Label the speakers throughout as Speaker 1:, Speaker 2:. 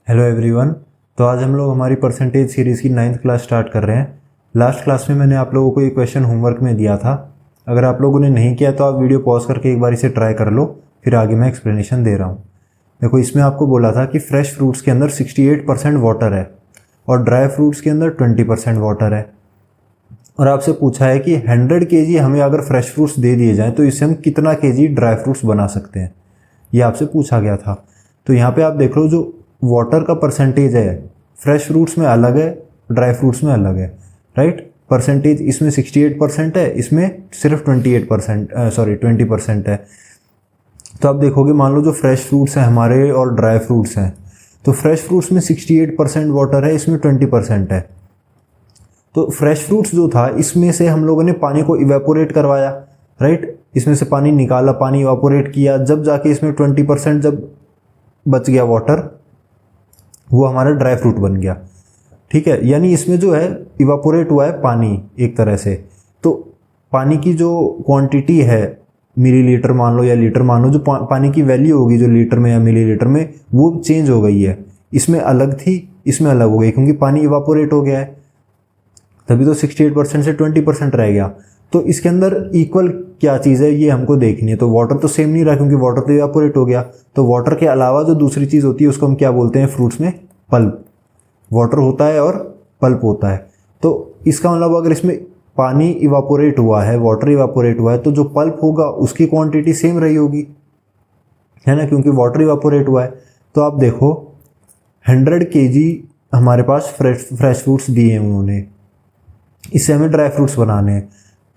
Speaker 1: Hello everyone. तो आज हम लोग हमारी परसेंटेज सीरीज़ की 9th क्लास स्टार्ट कर रहे हैं। लास्ट क्लास में मैंने आप लोगों को ये क्वेश्चन होमवर्क में दिया था। अगर आप लोगों ने नहीं किया तो आप वीडियो पॉज करके एक बार इसे ट्राई कर लो, फिर आगे मैं एक्सप्लेनेशन दे रहा हूँ। देखो, इसमें आपको बोला था कि फ्रेश फ्रूट्स के अंदर 68% वाटर है और ड्राई फ्रूट्स के अंदर 20% वाटर है। और आपसे पूछा है कि 100 केजी हमें अगर फ्रेश फ्रूट्स दे दिए जाएँ तो इससे हम कितना केजी ड्राई फ्रूट्स बना सकते हैं, ये आपसे पूछा गया था। तो यहाँ पे आप देख लो, जो वाटर का परसेंटेज है फ्रेश फ्रूट्स में अलग है, ड्राई फ्रूट्स में अलग है, राइट। परसेंटेज इसमें 68% है, इसमें सिर्फ 20% है। तो आप देखोगे, मान लो जो फ्रेश फ्रूट्स हैं हमारे और ड्राई फ्रूट्स हैं, तो फ्रेश फ्रूट्स में 68% वाटर है, इसमें 20% है। तो फ्रेश फ्रूट्स जो था, इसमें से हम लोगों ने पानी को इवेपोरेट करवाया, राइट। इसमें से पानी निकाला, पानी इवेपोरेट किया, जब जाके इसमें 20% जब बच गया वाटर, वो हमारा ड्राई फ्रूट बन गया, ठीक है। यानी इसमें जो है इवापोरेट हुआ है पानी एक तरह से। तो पानी की जो क्वांटिटी है, मिलीलीटर मान लो या लीटर मान लो, जो पानी की वैल्यू होगी जो लीटर में या मिलीलीटर में, वो चेंज हो गई है। इसमें अलग थी, इसमें अलग हो गई, क्योंकि पानी इवापोरेट हो गया है, तभी तो 68% से 20% रह गया। तो इसके अंदर इक्वल क्या चीज़ है ये हमको देखनी है। तो वाटर तो सेम नहीं रहा, क्योंकि वाटर तो इवापोरेट हो गया। तो वाटर के अलावा जो दूसरी चीज़ होती है उसको हम क्या बोलते हैं फ्रूट्स में? पल्प। वाटर होता है और पल्प होता है। तो इसका मतलब अगर इसमें पानी इवापोरेट हुआ है, वाटर इवापोरेट हुआ है, तो जो पल्प होगा उसकी क्वांटिटी सेम रही होगी, है ना, क्योंकि वाटर इवापोरेट हुआ है। तो आप देखो, 100 केजी हमारे पास फ्रेश फ्रूट्स दिए हैं उन्होंने, इससे हमें ड्राई फ्रूट्स बनाने हैं।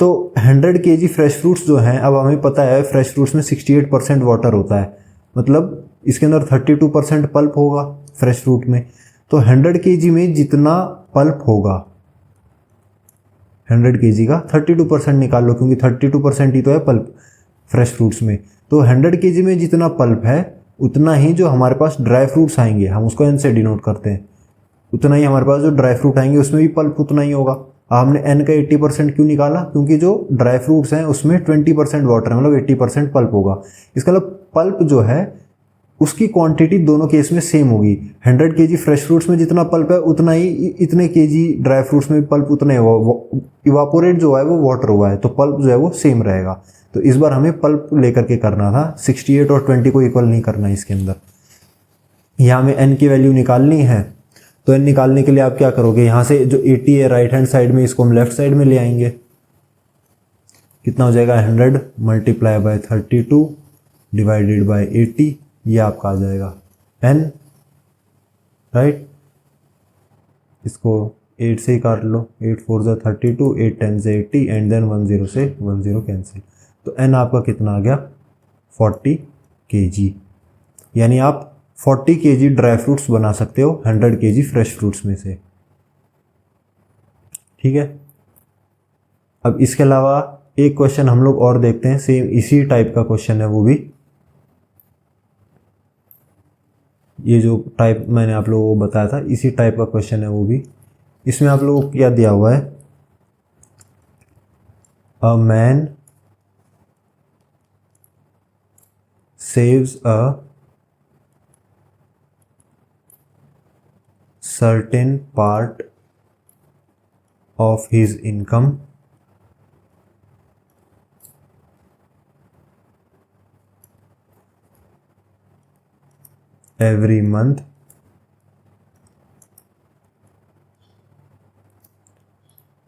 Speaker 1: तो 100 केजी फ्रेश फ्रूट्स जो हैं, अब हमें पता है फ्रेश फ्रूट्स में 68% वाटर होता है, मतलब इसके अंदर 32% पल्प होगा फ्रेश फ्रूट में। तो 100 केजी में जितना पल्प होगा, 100 केजी का 32% निकाल लो, क्योंकि 32% ही तो है पल्प फ्रेश फ्रूट्स में। तो 100 केजी में जितना पल्प है, उतना ही जो हमारे पास ड्राई फ्रूट्स आएंगे, हम उसको एन से डिनोट करते हैं, उतना ही हमारे पास जो ड्राई फ्रूट आएंगे उसमें भी पल्प उतना ही होगा। हमने एन का 80% क्यों निकाला? क्योंकि जो ड्राई फ्रूट्स हैं उसमें 20% वाटर है, मतलब 80% पल्प होगा। इसका मतलब पल्प जो है उसकी क्वांटिटी दोनों केस में सेम होगी। 100 केजी फ्रेश फ्रूट्स में जितना पल्प है, उतना ही इतने केजी ड्राई फ्रूट्स में भी पल्प उतना ही होगा। इवापोरेट जो है वो वाटर हुआ है, तो पल्प जो है वो सेम रहेगा। तो इस बार हमें पल्प लेकर के करना था, 68 और 20 को इक्वल नहीं करना है इसके अंदर। यहाँ में एन की वैल्यू निकालनी है, तो एन निकालने के लिए आप क्या करोगे, यहाँ से जो 80 है राइट हैंड साइड में, इसको हम लेफ्ट साइड में ले आएंगे। कितना हो जाएगा? 100 मल्टीप्लाई बाय 32 डिवाइडेड बाय 80, ये आपका आ जाएगा एन, राइट। इसको 8 से ही काट लो, 8 4 जा 32, 8 10 से 80, एंड देन 10 से 10 कैंसिल। तो एन आपका कितना आ गया? 40 केजी। यानी आप 40 केजी ड्राई फ्रूट्स बना सकते हो 100 केजी फ्रेश फ्रूट्स में से, ठीक है। अब इसके अलावा एक क्वेश्चन हम लोग और देखते हैं, सेम इसी टाइप का क्वेश्चन है वो भी। ये जो टाइप मैंने आप लोगों को बताया था, इसी टाइप का क्वेश्चन है वो भी। इसमें आप लोगों को क्या दिया हुआ है? A man saves a certain part of his income every month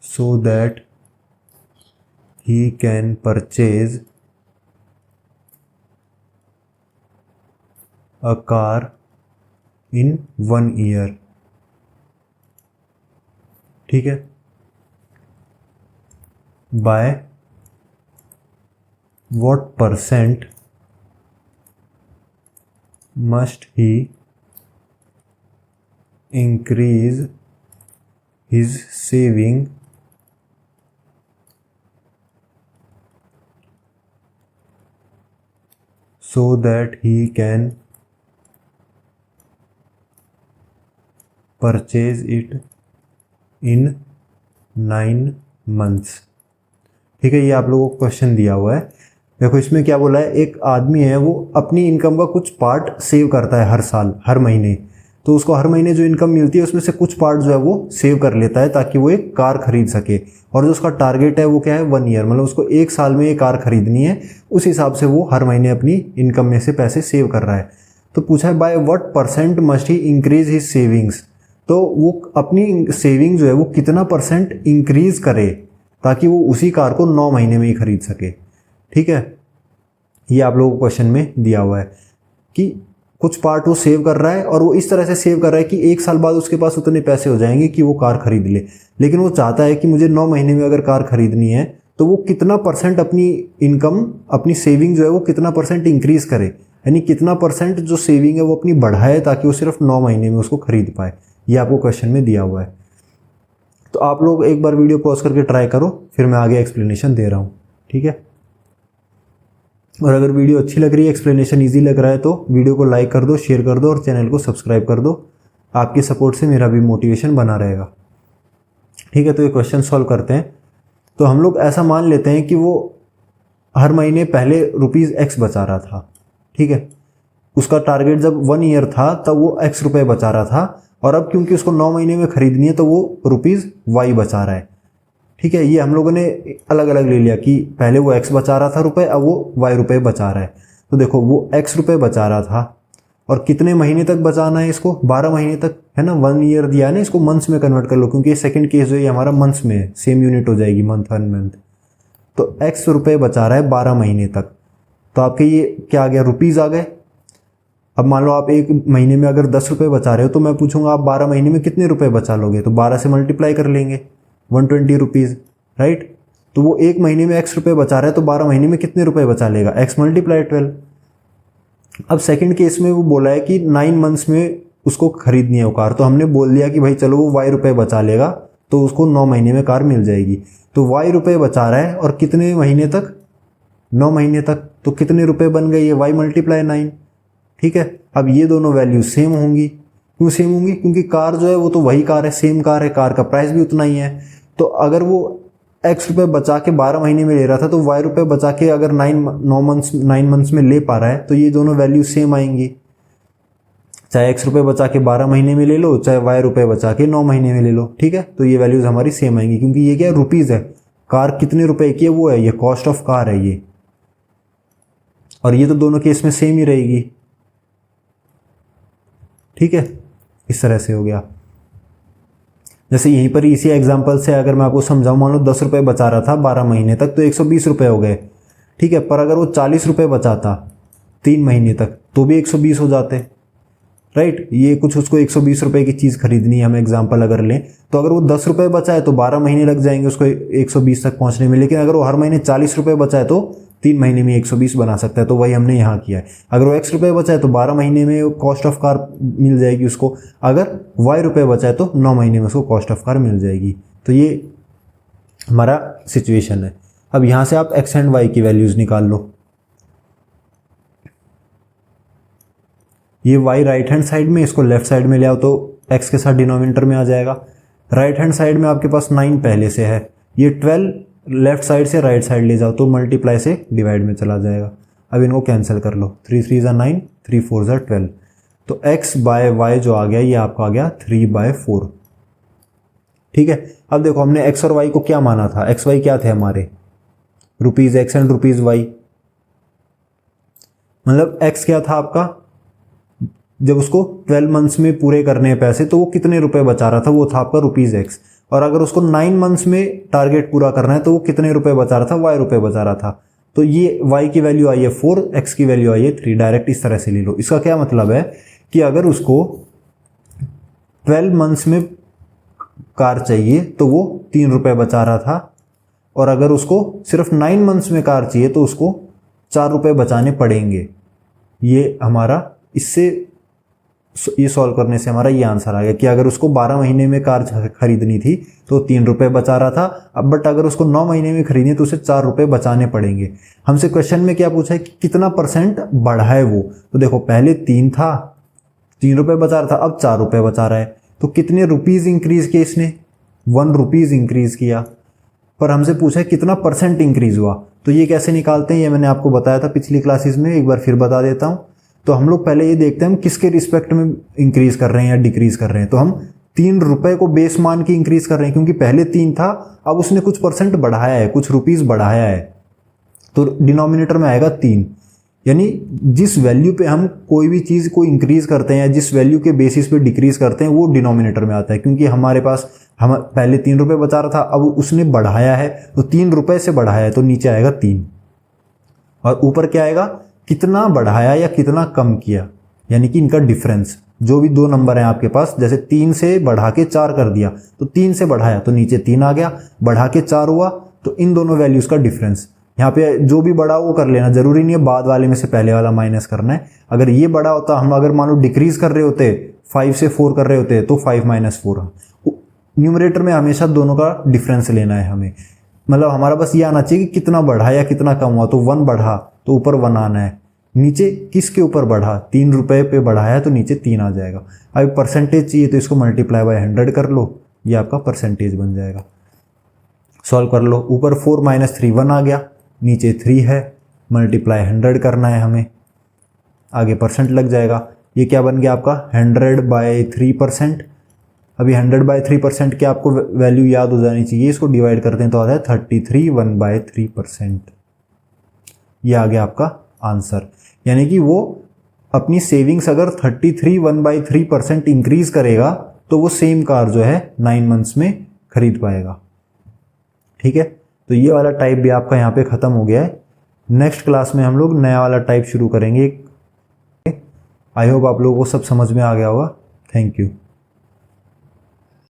Speaker 1: so that he can purchase a car in 1 year, ठीक है। By what percent must he increase his saving so that he can purchase it in 9 months, ठीक है। ये आप लोगों को question दिया हुआ है। देखो, इसमें क्या बोला है, एक आदमी है वो अपनी इनकम का कुछ पार्ट सेव करता है हर साल, हर महीने, तो उसको हर महीने जो इनकम मिलती है उसमें से कुछ पार्ट जो है वो सेव कर लेता है ताकि वो एक कार खरीद सके। और जो उसका टारगेट है वो क्या है, 1 ईयर, मतलब उसको 1 साल में ये कार खरीदनी है। उस हिसाब से वो हर महीने अपनी इनकम में से पैसे सेव कर रहा है। तो पूछा है by what percent must he increase his savings, तो वो अपनी सेविंग जो है वो कितना परसेंट इंक्रीज करे ताकि वो उसी कार को 9 महीने में ही खरीद सके। ठीक है, ये आप लोगों को क्वेश्चन में दिया हुआ है कि कुछ पार्ट वो सेव कर रहा है और वो इस तरह से सेव कर रहा है कि 1 साल बाद उसके पास उतने पैसे हो जाएंगे कि वो कार खरीद ले। लेकिन वो चाहता है कि मुझे 9 महीने में अगर कार खरीदनी है तो वो कितना परसेंट अपनी इनकम, अपनी सेविंग जो है वो कितना परसेंट इंक्रीज करे, यानी कितना परसेंट जो सेविंग है वो अपनी बढ़ाए ताकि वो सिर्फ 9 महीने में उसको खरीद पाए। ये आपको क्वेश्चन में दिया हुआ है। तो आप लोग एक बार वीडियो पॉज करके ट्राई करो, फिर मैं आगे एक्सप्लेनेशन दे रहा हूँ। ठीक है, और अगर वीडियो अच्छी लग रही है, एक्सप्लेनेशन इजी लग रहा है तो वीडियो को लाइक कर दो, शेयर कर दो और चैनल को सब्सक्राइब कर दो। आपकी सपोर्ट से मेरा भी मोटिवेशन बना रहेगा। ठीक है, तो ये क्वेश्चन सॉल्व करते हैं। तो हम लोग ऐसा मान लेते हैं कि वो हर महीने पहले ₹X बचा रहा था। ठीक है, उसका टारगेट जब 1 ईयर था तब वो X रुपये बचा रहा था, और अब क्योंकि उसको 9 महीने में खरीदनी है तो वो Y बचा रहा है। ठीक है, ये हम लोगों ने अलग अलग ले लिया कि पहले वो X बचा रहा था रुपए, अब वो Y रुपये बचा रहा है। तो देखो वो X रुपये बचा रहा था और कितने महीने तक बचाना है इसको, 12 महीने तक, है ना। 1 ईयर दिया है ना, इसको मंथ्स में कन्वर्ट कर लो क्योंकि ये सेकंड केस जो है हमारा मंथ्स में है, सेम यूनिट हो जाएगी मंथ एंड मंथ। तो X रुपये बचा रहा है 12 महीने तक, तो आपके ये क्या आ गया, रुपीज़ आ गए। अब मान लो आप एक महीने में अगर 10 रुपये बचा रहे हो तो मैं पूछूंगा आप 12 महीने में कितने रुपए बचा लोगे, तो 12 से मल्टीप्लाई कर लेंगे, 120 रुपीज़, राइट। तो वो एक महीने में X रुपये बचा रहा है तो 12 महीने में कितने रुपए बचा लेगा, X मल्टीप्लाई 12। अब सेकंड केस में वो बोला है कि 9 मंथ्स में उसको खरीदनी है वो कार, तो हमने बोल दिया कि भाई चलो वो Y रुपये बचा लेगा तो उसको 9 महीने में कार मिल जाएगी। तो Y रुपये बचा रहा है और कितने महीने तक, 9 महीने तक, तो कितने रुपए बन गए, ये Y मल्टीप्लाई 9। ठीक है, अब ये दोनों वैल्यू सेम होंगी। क्यों सेम होंगी, क्योंकि कार जो है वो तो वही कार है, सेम कार है, कार का प्राइस भी उतना ही है। तो अगर वो X रुपये बचा के 12 महीने में ले रहा था तो Y रुपये बचा के अगर 9 मंथ्स में ले पा रहा है तो ये दोनों वैल्यू सेम आएंगी। चाहे X रुपये बचा के 12 महीने में ले लो, चाहे Y रुपये बचा के 9 महीने में ले लो। ठीक है, तो ये वैल्यूज हमारी सेम आएंगी क्योंकि ये क्या है, रुपीज़ है, कार कितने रुपए की है वो है, ये कॉस्ट ऑफ कार है ये, और ये तो दोनों केस में सेम ही रहेगी। ठीक है, इस तरह से हो गया। जैसे यहीं पर इसी एग्जांपल से अगर मैं आपको समझाऊं, मान लो 10 रुपये बचा रहा था 12 महीने तक तो 120 रुपये हो गए। ठीक है, पर अगर वो 40 रुपये बचाता 3 महीने तक तो भी 120 हो जाते, राइट। ये कुछ उसको 120 रुपये की चीज़ खरीदनी है, हम एग्जाम्पल अगर लें तो अगर वो 10 रुपये बचाए तो 12 महीने लग जाएंगे उसको 120 तक पहुँचने में। लेकिन अगर वो हर महीने 40 रुपये बचाए तो 3 महीने में 120 बना सकता है, तो वही हमने यहाँ किया है। अगर वो X रुपये बचाए तो 12 महीने में कॉस्ट ऑफ कार मिल जाएगी उसको, अगर Y रुपये बचाए तो 9 महीने में उसको कॉस्ट ऑफ कार मिल जाएगी। तो ये हमारा सिचुएशन है। अब यहाँ से आप X एंड Y की वैल्यूज़ निकाल लो। ये Y राइट हैंड साइड में, इसको लेफ्ट साइड में ले आओ तो X के साथ डिनोमिनेटर में आ जाएगा। राइट हैंड साइड में आपके पास 9 पहले से है, ये 12 लेफ्ट साइड से राइट साइड ले जाओ तो मल्टीप्लाई से डिवाइड में चला जाएगा। अब इनको कैंसिल कर लो, 3 3 ज़ा 9, 3 4 ज़ा 12। तो X बाय Y जो आ गया ये आपका आ गया 3/4। ठीक है, अब देखो हमने X और Y को क्या माना था, X Y क्या थे हमारे, ₹X एंड ₹Y। मतलब X क्या था आपका, जब उसको 12 मंथ्स में पूरे करने हैं पैसे तो वो कितने रुपए बचा रहा था, वो था आपका ₹X। और अगर उसको 9 मंथ्स में टारगेट पूरा करना है तो वो कितने रुपए बचा रहा था, Y रुपये बचा रहा था। तो ये Y की वैल्यू आई है 4, X की वैल्यू आई है 3, डायरेक्ट इस तरह से ले लो। इसका क्या मतलब है कि अगर उसको 12 मंथ्स में कार चाहिए तो वो 3 रुपये बचा रहा था, और अगर उसको सिर्फ 9 मंथ्स में कार चाहिए तो उसको 4 रुपये बचाने पड़ेंगे। ये हमारा इससे ये सॉल्व करने से हमारा ये आंसर आ गया कि अगर उसको 12 महीने में कार खरीदनी थी तो 3 रुपये बचा रहा था, अब बट अगर उसको 9 महीने में खरीदनी है तो उसे 4 रुपये बचाने पड़ेंगे। हमसे क्वेश्चन में क्या पूछा है कि कितना परसेंट बढ़ा है वो, तो देखो पहले 3 था, 3 रुपये बचा रहा था, अब 4 रुपये बचा रहा है। तो कितने रुपीज़ इंक्रीज़ किए इसने, ₹1 इंक्रीज़ किया। पर हमसे पूछा है कितना परसेंट इंक्रीज़ हुआ, तो ये कैसे निकालते हैं ये मैंने आपको बताया था पिछली क्लासेस में, एक बार फिर बता देता हूँ। तो हम लोग पहले ये देखते हैं हम किसके रिस्पेक्ट में इंक्रीज कर रहे हैं या डिक्रीज कर रहे हैं। तो हम 3 रुपए को बेस मान के इंक्रीज कर रहे हैं, क्योंकि पहले 3 था, अब उसने कुछ परसेंट बढ़ाया है, कुछ रुपीस बढ़ाया है, तो डिनोमिनेटर में आएगा 3। यानी जिस वैल्यू पे हम कोई भी चीज़ को इंक्रीज करते हैं या जिस वैल्यू के बेसिस पे डिक्रीज करते हैं वो डिनोमिनेटर में आता है। क्योंकि हमारे पास हम पहले 3 रुपए बचा रहा था, अब उसने बढ़ाया है, तो 3 रुपए से बढ़ाया है, तो नीचे आएगा 3, और ऊपर क्या आएगा, कितना बढ़ाया या कितना कम किया, यानी कि इनका डिफरेंस। जो भी 2 नंबर हैं आपके पास, जैसे 3 से बढ़ा के 4 कर दिया, तो 3 से बढ़ाया तो नीचे 3 आ गया, बढ़ा के 4 हुआ, तो इन दोनों वैल्यूज का डिफरेंस। यहाँ पे जो भी बड़ा वो कर लेना, जरूरी नहीं है बाद वाले में से पहले वाला माइनस करना है। अगर ये बड़ा होता, हम अगर मान लो डिक्रीज कर रहे होते, 5 से 4 कर रहे होते, तो 5 - 4। न्यूमरेटर में हमेशा दोनों का डिफरेंस लेना है हमें, मतलब हमारा बस ये आना चाहिए कि कितना बढ़ा या कितना कम हुआ। तो 1 बढ़ा तो ऊपर 1 आना है, नीचे किसके ऊपर बढ़ा, 3 रुपए पे बढ़ाया तो नीचे 3 आ जाएगा। अब परसेंटेज चाहिए तो इसको मल्टीप्लाई बाय 100 कर लो, ये आपका परसेंटेज बन जाएगा। सॉल्व कर लो, ऊपर 4 - 3 1 आ गया, नीचे 3 है, मल्टीप्लाई 100 करना है हमें, आगे परसेंट लग जाएगा। ये क्या बन गया आपका 100/3%। अभी 100/3% के आपको वैल्यू याद हो जानी चाहिए, इसको डिवाइड करते हैं तो आता है 33 1/3%। ये आ गया आपका आंसर। यानी कि वो अपनी सेविंग्स अगर 33 1/3% इंक्रीज करेगा तो वो सेम कार जो है 9 मंथ्स में खरीद पाएगा। ठीक है, तो ये वाला टाइप भी आपका यहाँ पे ख़त्म हो गया है। नेक्स्ट क्लास में हम लोग नया वाला टाइप शुरू करेंगे। आई होप आप लोगों को सब समझ में आ गया होगा। Thank you.